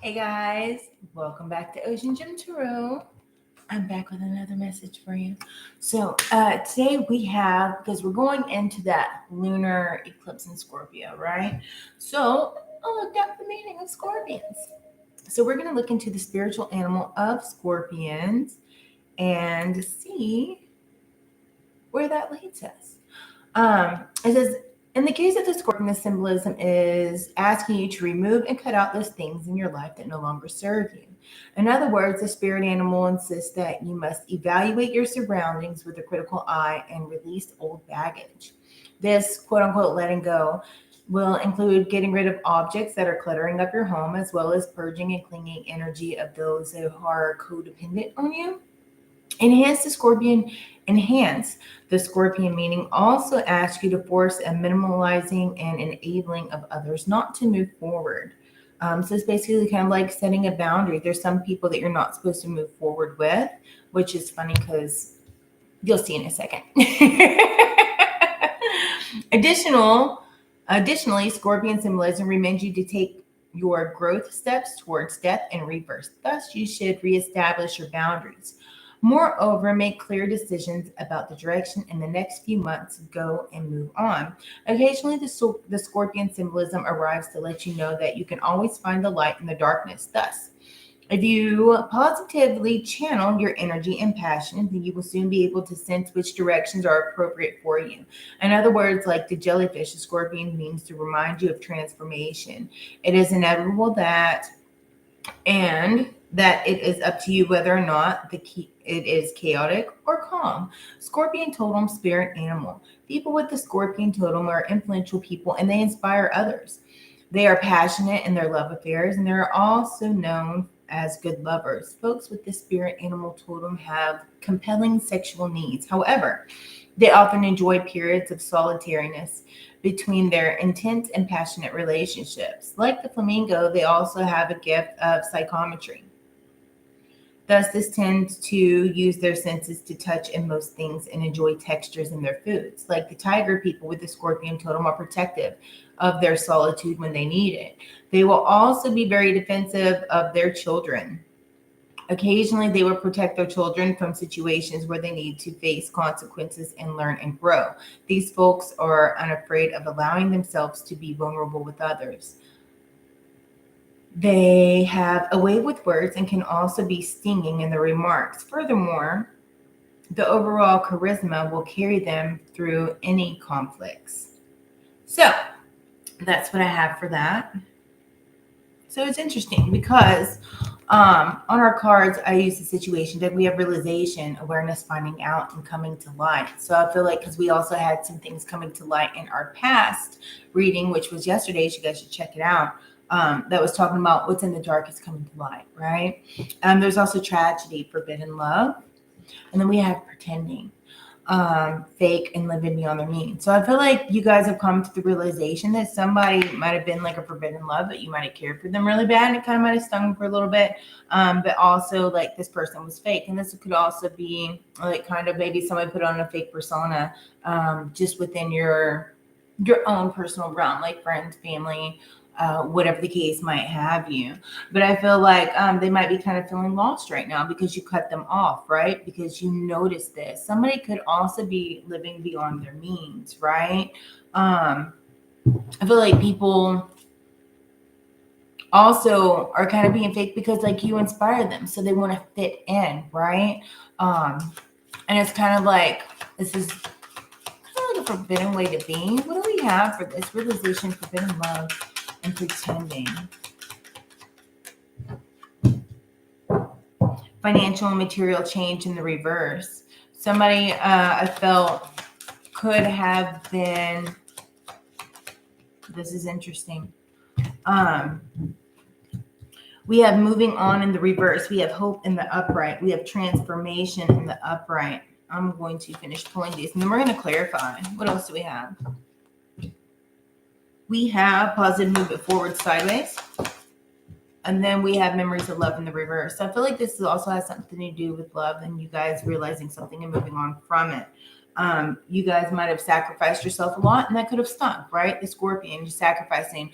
Hey guys, welcome back to OceanGemTarot. I'm back with another message for you. Today we have, because we're going into that lunar eclipse in Scorpio, right? So I looked up the meaning of scorpions. So we're going to look into the spiritual animal of scorpions and see where that leads us. It says, in the case of the scorpion, the symbolism is asking you to remove and cut out those things in your life that no longer serve you. In other words, the spirit animal insists that you must evaluate your surroundings with a critical eye and release old baggage. This quote unquote letting go will include getting rid of objects that are cluttering up your home, as well as purging and cleaning energy of those who are codependent on you. Enhance the scorpion, enhance the scorpion meaning also asks you to force a minimalizing and enabling of others not to move forward. So it's basically kind of like setting a boundary. There's some people that you're not supposed to move forward with, which is funny because you'll see in a second. Additional, Additionally, scorpion symbolism reminds you to take your growth steps towards death in reverse. Thus, you should reestablish your boundaries. Moreover, make clear decisions about the direction in the next few months. Go and move on. Occasionally, the scorpion symbolism arrives to let you know that you can always find the light in the darkness. Thus, if you positively channel your energy and passion, then you will soon be able to sense which directions are appropriate for you. In other words, like the jellyfish, the scorpion means to remind you of transformation. It is inevitable that it is up to you whether or not it is chaotic or calm. Scorpion totem spirit animal. People with the scorpion totem are influential people and they inspire others. They are passionate in their love affairs and they're also known as good lovers. Folks with the spirit animal totem have compelling sexual needs. However, they often enjoy periods of solitariness between their intense and passionate relationships. Like the flamingo, they also have a gift of psychometry. Thus, this tends to use their senses to touch in most things and enjoy textures in their foods. Like the tiger, people with the scorpion totem are protective of their solitude when they need it. They will also be very defensive of their children. Occasionally, they will protect their children from situations where they need to face consequences and learn and grow. These folks are unafraid of allowing themselves to be vulnerable with others. They have a way with words and can also be stinging in their remarks. Furthermore, the overall charisma will carry them through any conflicts. So, that's what I have for that. So it's interesting because on our cards, I use the situation that we have realization, awareness, finding out, and coming to light. So I feel like because we also had some things coming to light in our past reading, which was yesterday, so you guys should check it out. That was talking about what's in the dark is coming to light, right? There's also tragedy, forbidden love, and then we have pretending, fake, and living beyond their means. So I feel like you guys have come to the realization that somebody might have been like a forbidden love, but you might have cared for them really bad, and it kind of might have stung for a little bit. But also like this person was fake, and this could also be like kind of maybe somebody put on a fake persona, just within your own personal realm, like friends, family, whatever the case might have you. But I feel like they might be kind of feeling lost right now because you cut them off, right? Because you notice this. Somebody could also be living beyond their means, right? I feel like people also are kind of being fake because like you inspire them, so they want to fit in, right? And it's kind of like this is kind of like a forbidden way to be. What do we have for this? Realization, forbidden love, and pretending. Financial and material change in the reverse. Somebody I felt could have been, this is interesting. We have moving on in the reverse. We have hope in the upright. We have transformation in the upright. I'm going to finish pulling these and then we're going to clarify. What else do we have? We have positive movement forward, sideways. And then we have memories of love in the reverse. So I feel like this also has something to do with love and you guys realizing something and moving on from it. You guys might have sacrificed yourself a lot, and that could have stunk, right? The Scorpion, just sacrificing,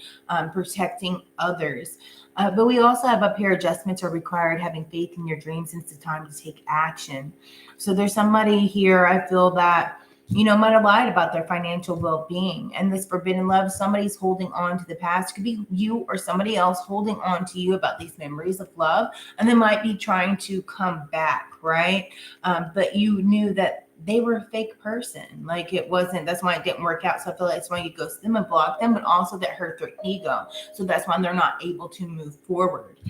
protecting others. But we also have up here, adjustments are required, having faith in your dreams, and it's the time to take action. So there's somebody here, I feel that, might have lied about their financial well-being. And this forbidden love, somebody's holding on to the past. It could be you or somebody else holding on to you about these memories of love, and they might be trying to come back, right? But you knew that they were a fake person. Like, it wasn't, that's why it didn't work out. So I feel like that's why you ghost them and block them, but also that hurt their ego. So that's why they're not able to move forward.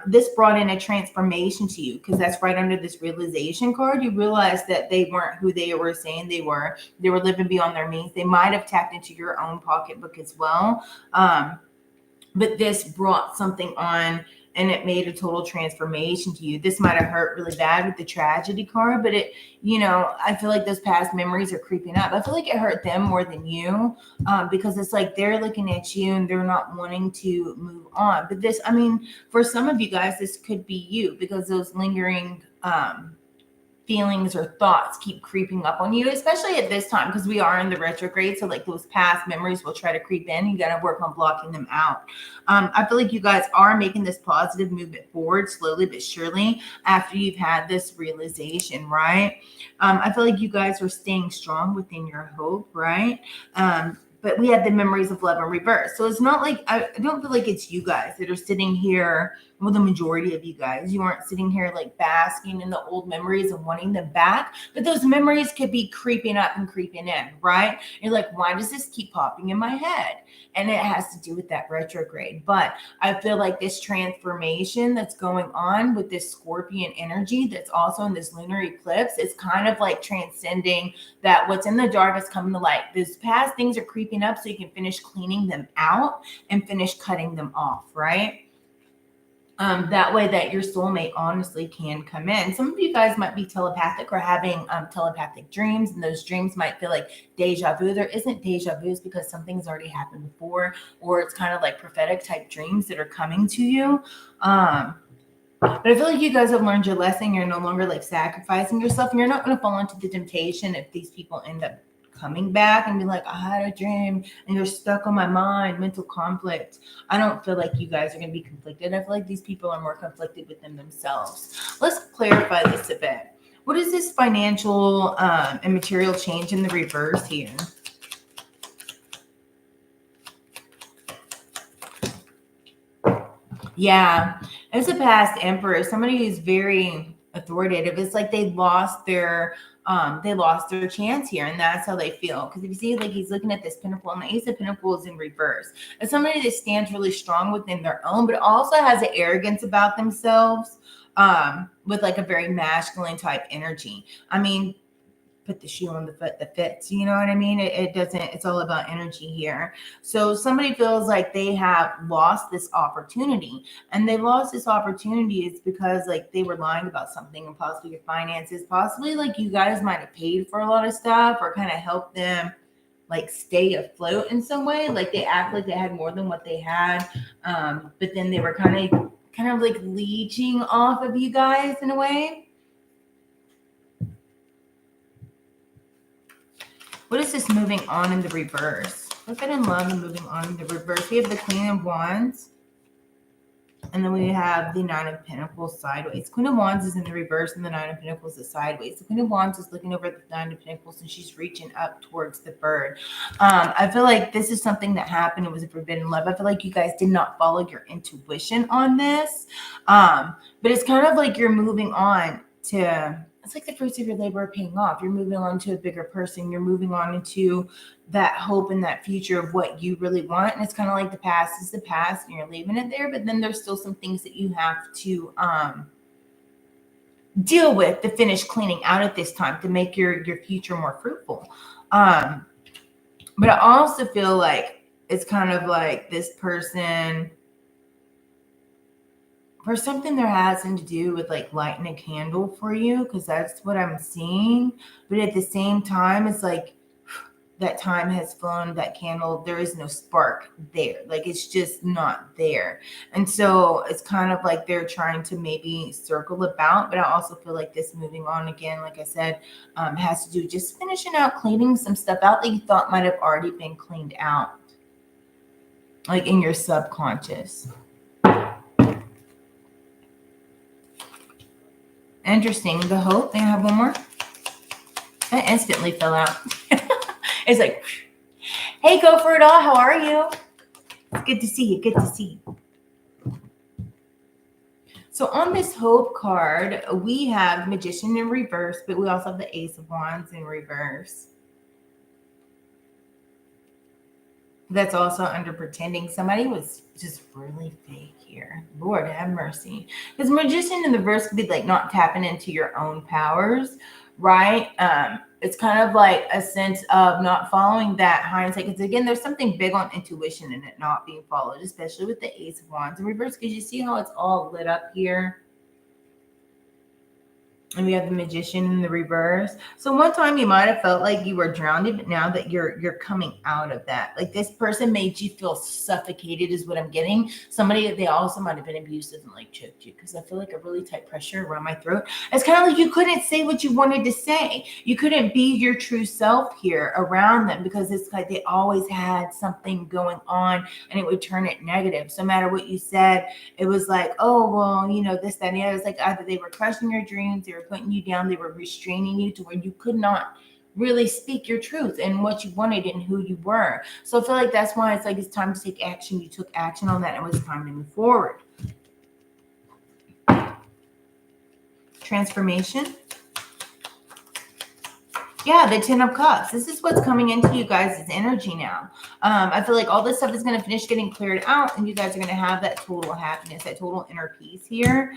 This brought in a transformation to you, because that's right under this realization card. You realize that they weren't who they were saying they were. They were living beyond their means. They might have tapped into your own pocketbook as well. But this brought something on, and it made a total transformation to you. This might have hurt really bad with the tragedy card, but it, I feel like those past memories are creeping up. I feel like it hurt them more than you, because it's like they're looking at you and they're not wanting to move on. But this, for some of you guys, this could be you, because those lingering feelings or thoughts keep creeping up on you, especially at this time, because we are in the retrograde. So like those past memories will try to creep in. You got to work on blocking them out. I feel like you guys are making this positive movement forward slowly but surely after you've had this realization, right? I feel like you guys are staying strong within your hope, right? But we had the memories of love in reverse. So it's not like, I don't feel like it's you guys that are sitting here. Well, the majority of you guys, you aren't sitting here like basking in the old memories and wanting them back. But those memories could be creeping up and creeping in, right? You're like, why does this keep popping in my head? And it has to do with that retrograde. But I feel like this transformation that's going on with this Scorpion energy that's also in this lunar eclipse is kind of like transcending that what's in the dark is coming to light. These past things are creeping up so you can finish cleaning them out and finish cutting them off, right? That way that your soulmate honestly can come in. Some of you guys might be telepathic or having telepathic dreams, and those dreams might feel like deja vu. There isn't deja vu because something's already happened before, or it's kind of like prophetic type dreams that are coming to you. But I feel like you guys have learned your lesson. You're no longer like sacrificing yourself, and you're not going to fall into the temptation if these people end up coming back and be like, I had a dream and you're stuck on my mind, mental conflict. I don't feel like you guys are going to be conflicted. I feel like these people are more conflicted within themselves. Let's clarify this a bit. What is this financial and material change in the reverse here? Yeah, it's a past emperor, somebody who's very authoritative. It's like they lost their chance here, and that's how they feel. Because if you see, like, he's looking at this pentacle, and the Ace of Pentacles in reverse. It's somebody that stands really strong within their own, but also has an arrogance about themselves, with like a very masculine type energy. Put the shoe on the foot that fits, you know what I mean? It doesn't, it's all about energy here. So somebody feels like they have lost this opportunity, and they lost this opportunity is because like they were lying about something, and possibly your finances, possibly like you guys might have paid for a lot of stuff or kind of helped them like stay afloat in some way. Like they act like they had more than what they had. But then they were kind of like leeching off of you guys in a way. What is this moving on in the reverse? Forbidden love and moving on in the reverse. We have the Queen of Wands. And then we have the Nine of Pentacles sideways. Queen of Wands is in the reverse, and the Nine of Pentacles is sideways. The Queen of Wands is looking over the Nine of Pentacles, and she's reaching up towards the bird. I feel like this is something that happened. It was a forbidden love. I feel like you guys did not follow your intuition on this. But it's kind of like you're moving on to... It's like the fruits of your labor are paying off. You're moving on to a bigger person. You're moving on into that hope and that future of what you really want. And it's kind of like the past is the past and you're leaving it there. But then there's still some things that you have to deal with to finish cleaning out at this time to make your future more fruitful. But I also feel like it's kind of like this person... for something there hasn't to do with like lighting a candle for you, because that's what I'm seeing. But at the same time, it's like that time has flown, that candle, there is no spark there. Like it's just not there. And so it's kind of like they're trying to maybe circle about, but I also feel like this moving on again, like I said, has to do just finishing out, cleaning some stuff out that you thought might have already been cleaned out, like in your subconscious. Interesting. The hope. May I have one more? That instantly fell out. It's like, hey, go for it all. How are you? It's good to see you. Good to see you. So on this hope card, we have Magician in reverse, but we also have the Ace of Wands in reverse. That's also under pretending. Somebody was just really fake here. Lord have mercy. Because Magician in the verse could be like not tapping into your own powers, right? It's kind of like a sense of not following that hindsight. Because again, there's something big on intuition and it not being followed, especially with the Ace of Wands in reverse. Because you see how it's all lit up here. And we have the Magician in the reverse. So one time you might have felt like you were drowning, but now that you're coming out of that, like this person made you feel suffocated is what I'm getting. Somebody, they also might have been abusive and like choked you, because I feel like a really tight pressure around my throat. It's kind of like you couldn't say what you wanted to say. You couldn't be your true self here around them, because it's like they always had something going on and it would turn it negative. So no matter what you said, it was like, oh, well, you know, this, that, and the other. It's like either they were crushing your dreams, they were putting you down, they were restraining you to where you could not really speak your truth and what you wanted and who you were. So I feel like that's why it's like it's time to take action. You took action on that and it was time to move forward. Transformation. Yeah, the 10 of Cups. This is what's coming into you guys' energy now. I feel like all this stuff is going to finish getting cleared out and you guys are going to have that total happiness, that total inner peace here.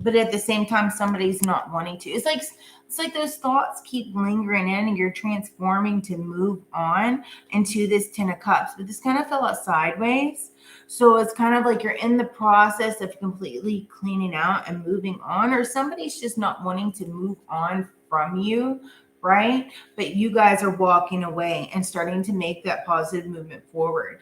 But at the same time, somebody's not wanting to. It's like those thoughts keep lingering in and you're transforming to move on into this 10 of Cups. But this kind of fell out sideways. So it's kind of like you're in the process of completely cleaning out and moving on, or somebody's just not wanting to move on from you, right? But you guys are walking away and starting to make that positive movement forward.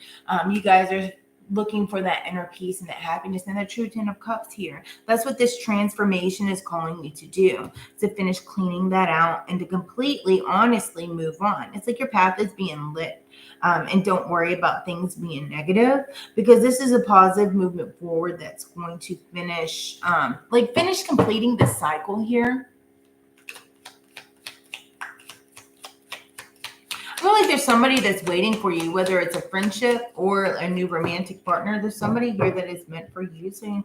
You guys are looking for that inner peace and that happiness and the true 10 of Cups here. That's what this transformation is calling you to do, to finish cleaning that out and to completely, honestly move on. It's like your path is being lit. And don't worry about things being negative, because this is a positive movement forward that's going to finish completing the cycle here. I feel like there's somebody that's waiting for you, whether it's a friendship or a new romantic partner. There's somebody here that is meant for you. So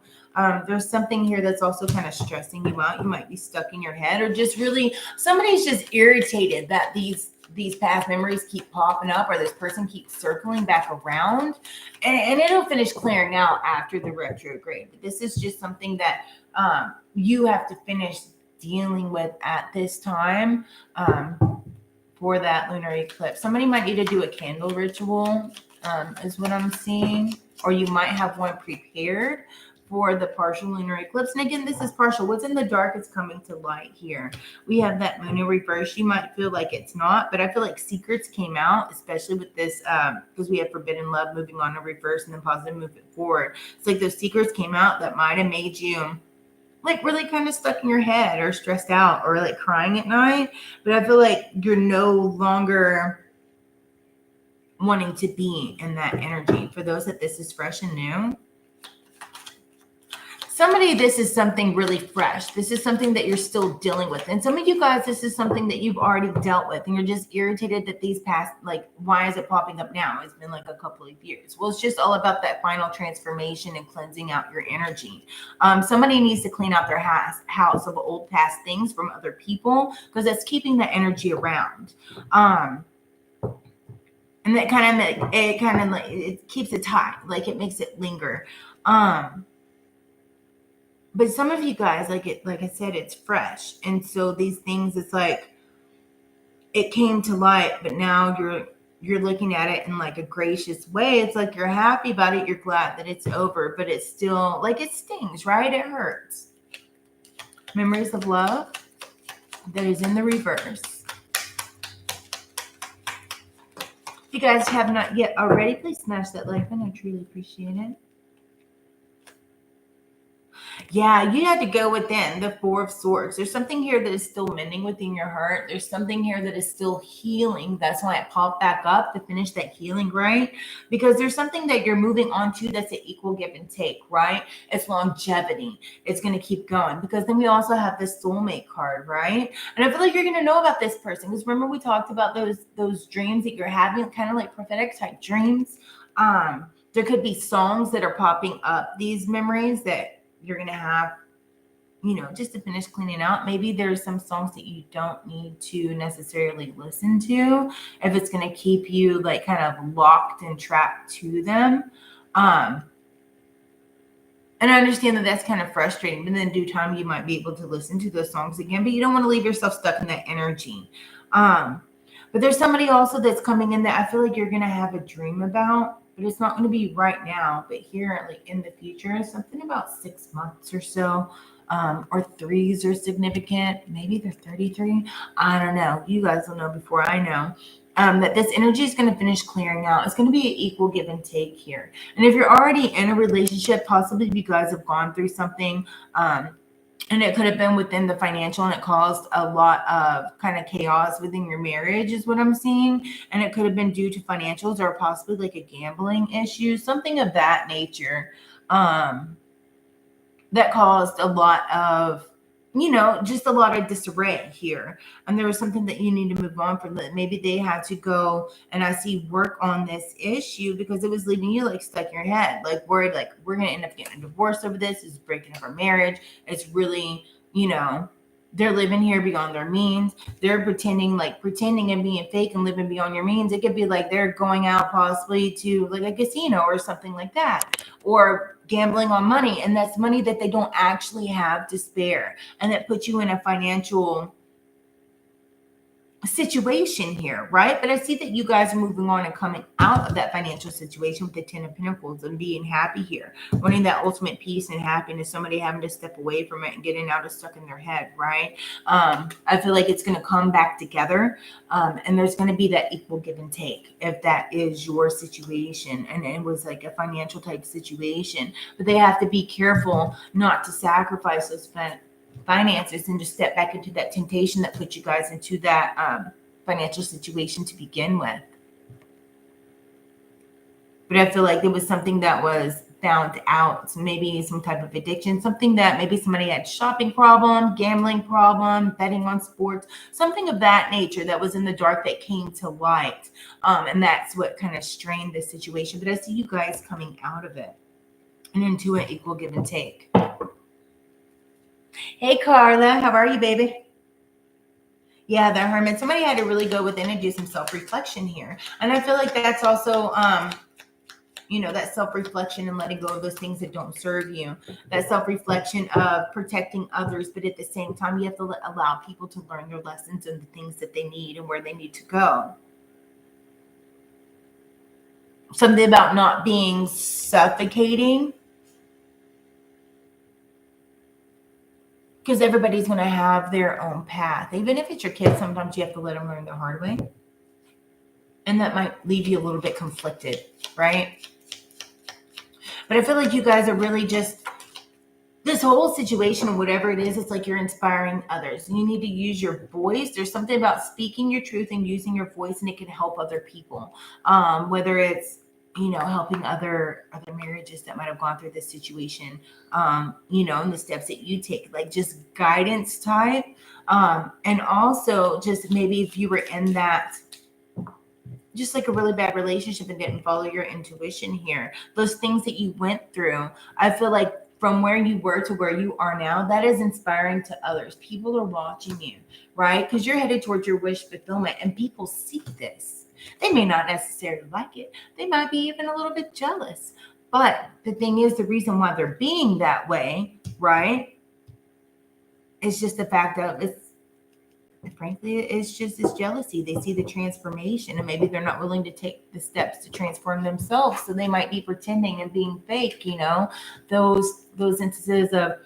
there's something here that's also kind of stressing you out. You might be stuck in your head, or just really somebody's just irritated that these past memories keep popping up, or this person keeps circling back around, and it'll finish clearing out after the retrograde. But this is just something that you have to finish dealing with at this time. For that lunar eclipse, somebody might need to do a candle ritual, is what I'm seeing, or you might have one prepared for the partial lunar eclipse. And again, this is partial. What's in the dark is coming to light here. We have that moon in reverse. You might feel like it's not, but I feel like secrets came out, especially with this, because we have forbidden love moving on in reverse and then positive movement forward. It's like those secrets came out that might have made you like really kind of stuck in your head or stressed out or like crying at night. But I feel like you're no longer wanting to be in that energy. For those that this is fresh and new, somebody, this is something really fresh. This is something that you're still dealing with. And some of you guys, this is something that you've already dealt with and you're just irritated that these past, like, why is it popping up now? It's been like a couple of years. Well, it's just all about that final transformation and cleansing out your energy. Somebody needs to clean out their house of old past things from other people, because that's keeping that energy around. And that it keeps it tight, like it makes it linger. But some of you guys, like I said, it's fresh. And so these things, it's like it came to light, but now you're looking at it in like a gracious way. It's like you're happy about it. You're glad that it's over, but it's still like it stings, right? It hurts. Memories of love that is in the reverse. If you guys have not yet already, please smash that like button. I truly appreciate it. Yeah, you had to go within the Four of Swords. There's something here that is still mending within your heart. There's something here that is still healing. That's why it popped back up to finish that healing, right? Because there's something that you're moving on to that's an equal give and take, right? It's longevity. It's going to keep going. Because then we also have this soulmate card, right? And I feel like you're going to know about this person. Because remember we talked about those dreams that you're having, kind of like prophetic type dreams. There could be songs that are popping up, these memories that you're going to have, just to finish cleaning out. Maybe there's some songs that you don't need to necessarily listen to if it's going to keep you like kind of locked and trapped to them. And I understand that that's kind of frustrating, but in due time, you might be able to listen to those songs again, but you don't want to leave yourself stuck in that energy. But there's somebody also that's coming in that I feel like you're going to have a dream about, but it's not going to be right now, but here, like in the future, something about 6 months or so, or threes are significant. Maybe they're 33. I don't know. You guys will know before I know. That this energy is going to finish clearing out. It's going to be an equal give and take here. And if you're already in a relationship, possibly you guys have gone through something, and it could have been within the financial, and it caused a lot of kind of chaos within your marriage is what I'm seeing. And it could have been due to financials or possibly like a gambling issue, something of that nature, that caused a lot of, just a lot of disarray here. And there was something that you need to move on from. That maybe they had to go and I see work on this issue because it was leaving you like stuck in your head, like worried, like we're going to end up getting a divorce over this. It's breaking up our marriage. It's really, they're living here beyond their means. They're pretending and being fake and living beyond your means. It could be like they're going out possibly to like a casino or something like that, or gambling on money. And that's money that they don't actually have to spare. And that puts you in a financial situation here, right? But I see that you guys are moving on and coming out of that financial situation with the 10 of Pentacles and being happy here, wanting that ultimate peace and happiness, somebody having to step away from it and getting out of stuck in their head, right? I feel like it's going to come back together, and there's going to be that equal give and take if that is your situation and it was like a financial type situation. But they have to be careful not to sacrifice those finances and just step back into that temptation that put you guys into that financial situation to begin with. But I feel like there was something that was found out, so maybe some type of addiction, something that maybe somebody had shopping problem, gambling problem, betting on sports, something of that nature that was in the dark that came to light. And that's what kind of strained this situation. But I see you guys coming out of it and into an equal give and take. Hey, Carla, how are you, baby? Yeah, the Hermit. Somebody had to really go within and do some self-reflection here. And I feel like that's also, that self-reflection and letting go of those things that don't serve you. That self-reflection of protecting others, but at the same time, you have to allow people to learn their lessons and the things that they need and where they need to go. Something about not being suffocating. Because everybody's going to have their own path. Even if it's your kids, sometimes you have to let them learn the hard way. And that might leave you a little bit conflicted, right? But I feel like you guys are really just, this whole situation, whatever it is, it's like you're inspiring others. And you need to use your voice. There's something about speaking your truth and using your voice, and it can help other people. Whether it's, helping other marriages that might have gone through this situation, and the steps that you take, like just guidance type. And also just maybe if you were in that, just like a really bad relationship and didn't follow your intuition here, those things that you went through, I feel like from where you were to where you are now, that is inspiring to others. People are watching you, right? Because you're headed towards your wish fulfillment, and people see this. They may not necessarily like it. They might be even a little bit jealous. But the thing is, the reason why they're being that way, right, it's just the fact of it's jealousy. They see the transformation, and maybe they're not willing to take the steps to transform themselves. So they might be pretending and being fake, those instances of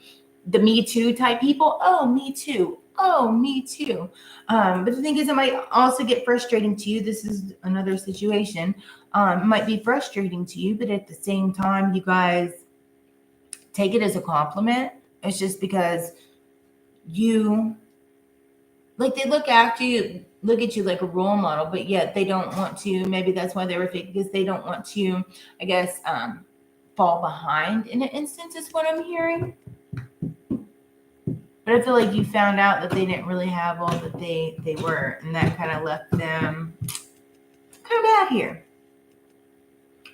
the Me Too type people. Oh, me too. oh, me too. But the thing is, it might also get frustrating to you. This is another situation. It might be frustrating to you, but at the same time, you guys take it as a compliment. It's just because you, like, they look after you, look at you like a role model, but yet they don't want to. Maybe that's why they were fake, because they don't want to, I guess, fall behind in an instance, is what I'm hearing. But I feel like you found out that they didn't really have all that they were, and that kind of left them kind of bad here.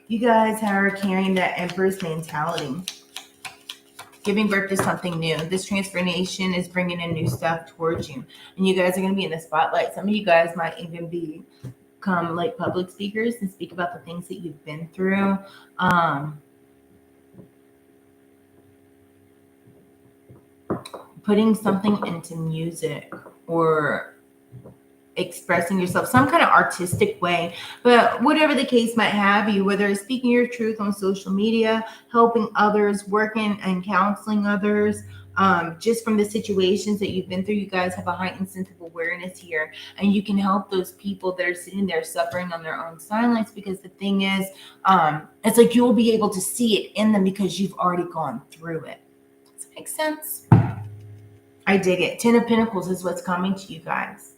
You guys are carrying that Empress mentality, giving birth to something new. This transformation is bringing in new stuff towards you, and you guys are going to be in the spotlight. Some of you guys might even become like public speakers and speak about the things that you've been through. Putting something into music or expressing yourself some kind of artistic way, but whatever the case might have you, whether it's speaking your truth on social media, helping others, working and counseling others, just from the situations that you've been through, you guys have a heightened sense of awareness here, and you can help those people that are sitting there suffering on their own silence, because the thing is, it's like you'll be able to see it in them because you've already gone through it. Does that make sense? I dig it. 10 of Pentacles is what's coming to you guys.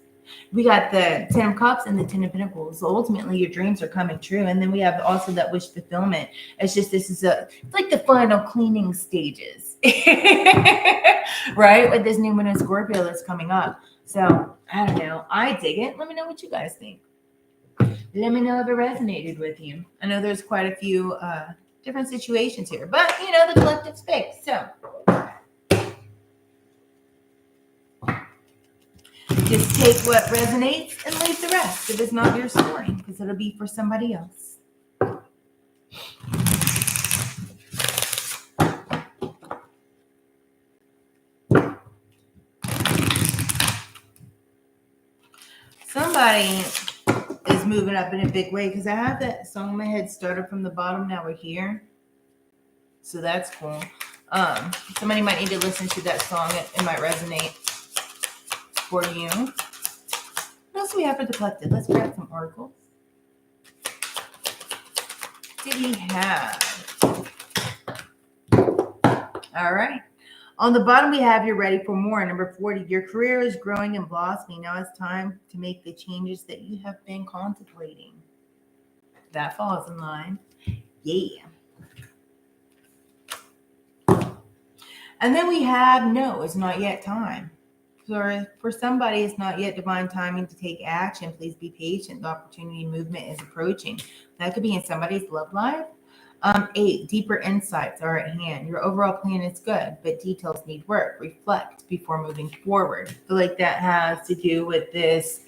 We got the 10 of Cups and the 10 of Pentacles. So ultimately, your dreams are coming true. And then we have also that wish fulfillment. It's just, it's like the final cleaning stages, right? With this new moon in Scorpio that's coming up. So I don't know. I dig it. Let me know what you guys think. Let me know if it resonated with you. I know there's quite a few different situations here, but you know, the collective space. So just take what resonates and leave the rest if it's not your story, because it'll be for somebody else. Somebody is moving up in a big way, because I have that song in my head, started from the bottom, now we're here. So that's cool. Somebody might need to listen to that song. It might resonate for you. What else do we have for the collective? Let's grab some oracles. What did he have? All right. On the bottom, we have you're ready for more. Number 40, your career is growing and blossoming. Now it's time to make the changes that you have been contemplating. That falls in line. Yeah. And then we have no, it's not yet time. For somebody, it's not yet divine timing to take action. Please be patient. The opportunity movement is approaching. That could be in somebody's love life. 8, deeper insights are at hand. Your overall plan is good, but details need work. Reflect before moving forward. I feel like that has to do with this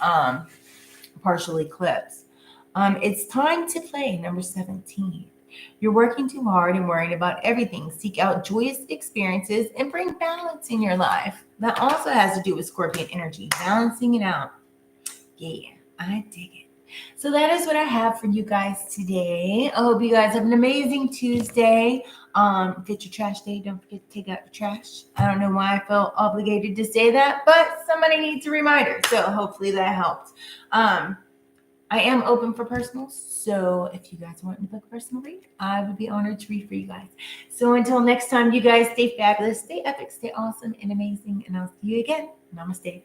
partial eclipse. It's time to play. Number 17. You're working too hard and worrying about everything. Seek out joyous experiences and bring balance in your life. That also has to do with Scorpion energy, balancing it out. Yeah, I dig it. So that is what I have for you guys today. I hope you guys have an amazing Tuesday. If it's your trash day, don't forget to take out your trash. I don't know why I felt obligated to say that, but somebody needs a reminder. So hopefully that helped. I am open for personals, so if you guys want to book a personal read, I would be honored to read for you guys. So until next time, you guys stay fabulous, stay epic, stay awesome and amazing, and I'll see you again. Namaste.